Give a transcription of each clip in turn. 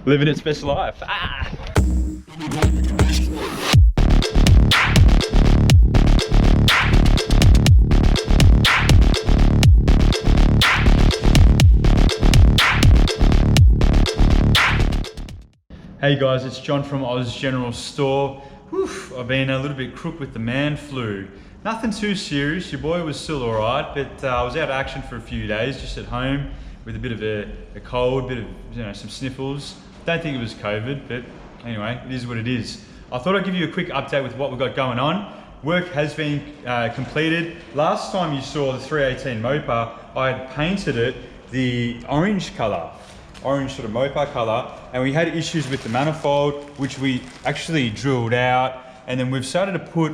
Living its best life. Ah! Hey guys, it's John from Oz General Store. Whew, I've been a little bit crook with the man flu. Nothing too serious, your boy was still alright, but I was out of action for a few days, just at home with a bit of a cold, bit of some sniffles. Don't think it was COVID, but anyway, it is what it is. I thought I'd give you a quick update with what we've got going on. Work has been completed. Last time you saw the 318 Mopar, I had painted it the orange colour. Orange sort of Mopar colour, and we had issues with the manifold, which we actually drilled out, and then we've started to put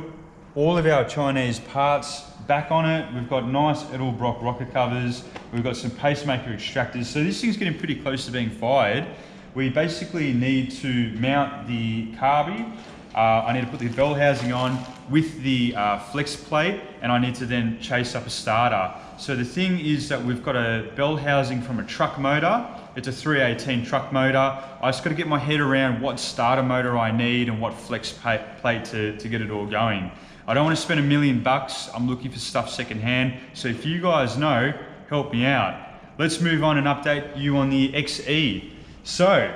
all of our Chinese parts back on it. We've got nice Edelbrock rocket covers, we've got some pacemaker extractors, so this thing's getting pretty close to being fired. We basically need to mount the carby. I need to put the bell housing on with the flex plate, and I need to then chase up a starter. So the thing is that we've got a bell housing from a truck motor. It's a 318 truck motor. I just got to get my head around what starter motor I need and what flex plate to get it all going. I don't want to spend $1 million. I'm looking for stuff secondhand. So if you guys know, help me out. Let's move on and update you on the XE. So,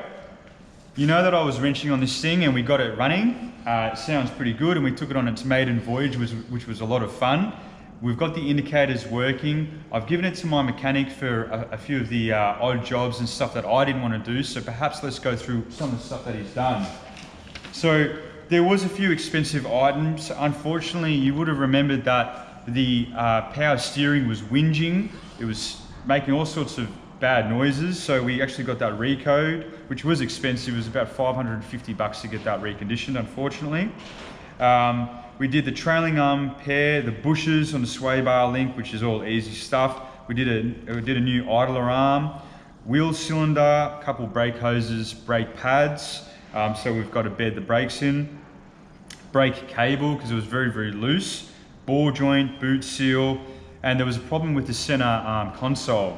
you know that I was wrenching on this thing and we got it running. It sounds pretty good, and we took it on its maiden voyage, which was a lot of fun. We've got the indicators working. I've given it to my mechanic for a few of the odd jobs and stuff that I didn't want to do, so perhaps let's go through some of the stuff that he's done. So there was a few expensive items. Unfortunately, you would have remembered that the power steering was whinging. It was making all sorts of bad noises, so we actually got that recode, which was expensive. It was about $550 to get that reconditioned, unfortunately. We did the trailing arm pair, the bushes on the sway bar link, which is all easy stuff. We did a new idler arm, wheel cylinder, a couple brake hoses, brake pads. So we've got to bed the brakes in. Brake cable, because it was very, very loose. Ball joint, boot seal, and there was a problem with the center console.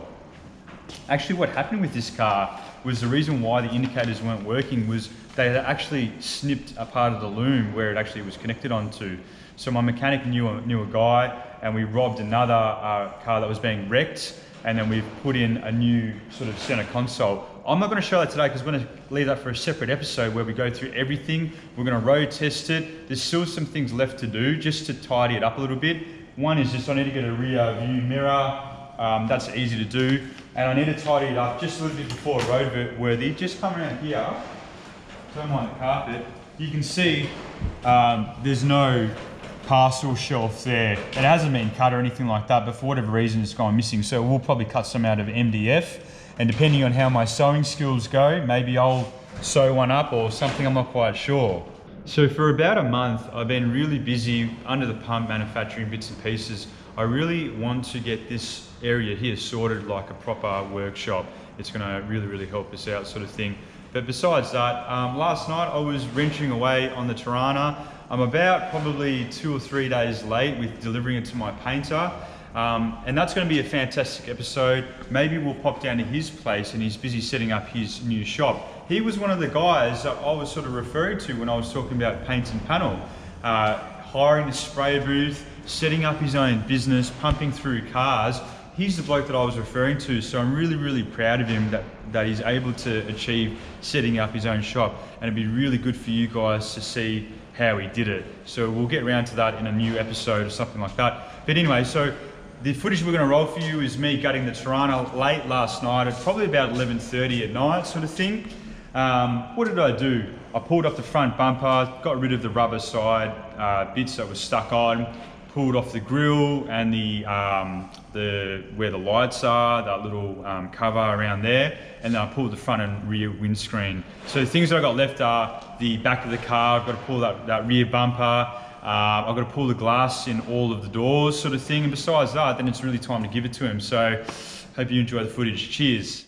Actually, what happened with this car was the reason why the indicators weren't working was they had actually snipped a part of the loom where it actually was connected onto. So my mechanic knew a guy, and we robbed another car that was being wrecked, and then we've put in a new sort of center console. I'm not going to show that today because we're going to leave that for a separate episode where we go through everything. We're going to road test it. There's still some things left to do just to tidy it up a little bit. One is just I need to get a rear view mirror. That's easy to do. And I need to tidy it up just a little bit before roadworthy. Just come around here, don't mind the carpet. You can see there's no parcel shelf there. It hasn't been cut or anything like that, but for whatever reason it's gone missing. So we'll probably cut some out of MDF. And depending on how my sewing skills go, maybe I'll sew one up or something, I'm not quite sure. So for about a month, I've been really busy under the pump manufacturing bits and pieces. I really want to get this area here sorted like a proper workshop. It's going to really, really help us out, sort of thing. But besides that, last night I was wrenching away on the Torana. I'm about probably 2 or 3 days late with delivering it to my painter. And that's going to be a fantastic episode. Maybe we'll pop down to his place, and he's busy setting up his new shop. He was one of the guys that I was sort of referring to when I was talking about paint and panel. Hiring a spray booth, setting up his own business, pumping through cars. He's the bloke that I was referring to, so I'm really, really proud of him that he's able to achieve setting up his own shop, and it'd be really good for you guys to see how he did it. So we'll get around to that in a new episode or something like that. But anyway, so the footage we're going to roll for you is me gutting the Torana late last night at probably about 11:30 at night, sort of thing. What did I do? I pulled off the front bumper, got rid of the rubber side bits that were stuck on, pulled off the grille and the where the lights are, that little cover around there, and then I pulled the front and rear windscreen. So the things that I got left are the back of the car. I've got to pull that rear bumper. I've got to pull the glass in all of the doors, sort of thing. And besides that, then it's really time to give it to him. So hope you enjoy the footage. Cheers.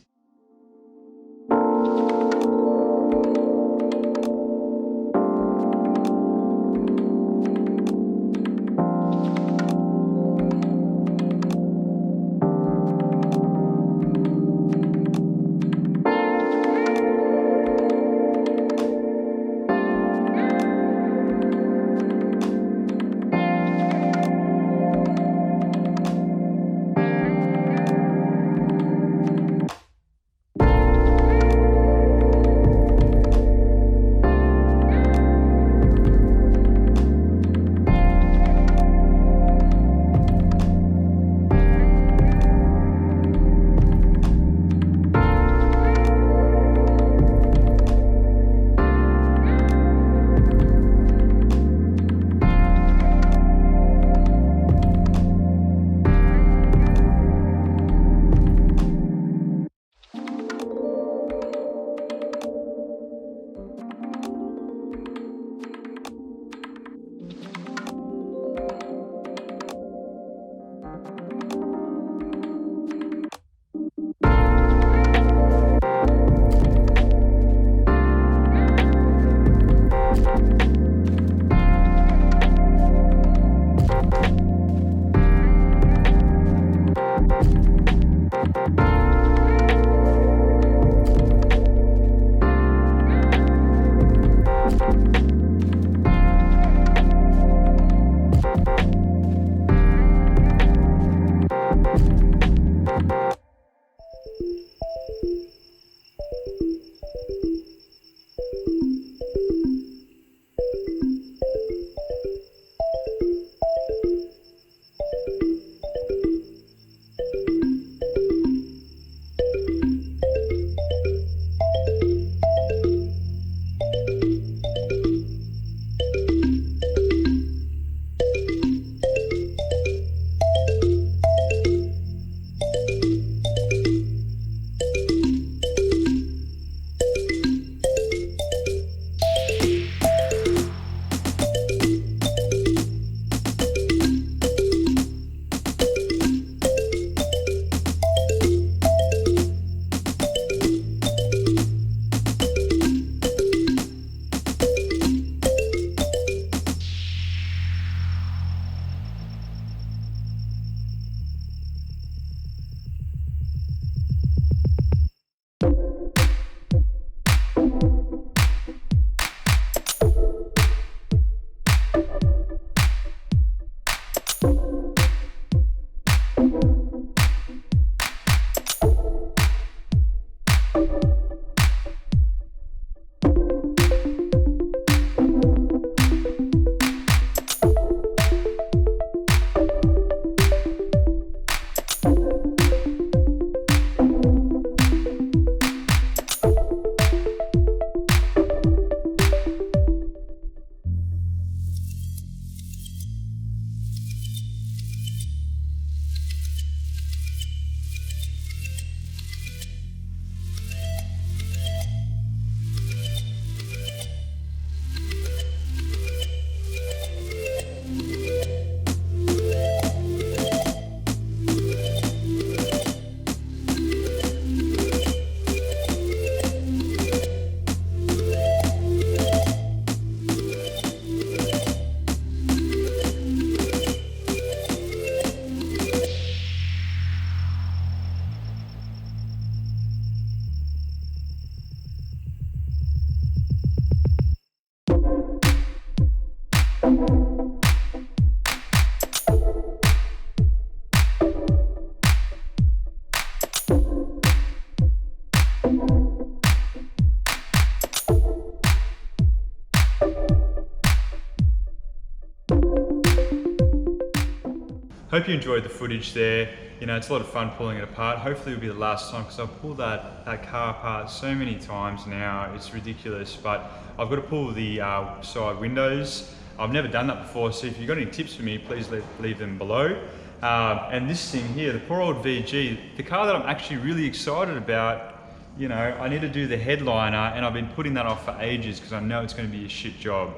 Hope you enjoyed the footage there. You know, it's a lot of fun pulling it apart. Hopefully it'll be the last time, because I've pulled that car apart so many times now, it's ridiculous. But I've got to pull the side windows. I've never done that before, so if you've got any tips for me, please leave them below. And this thing here, the poor old VG, the car that I'm actually really excited about, you know, I need to do the headliner, and I've been putting that off for ages because I know it's going to be a shit job.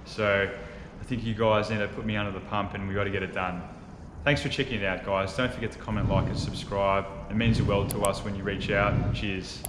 So I think you guys need to put me under the pump, and we got to get it done. Thanks for checking it out, guys. Don't forget to comment, like, and subscribe. It means the world to us when you reach out. Cheers.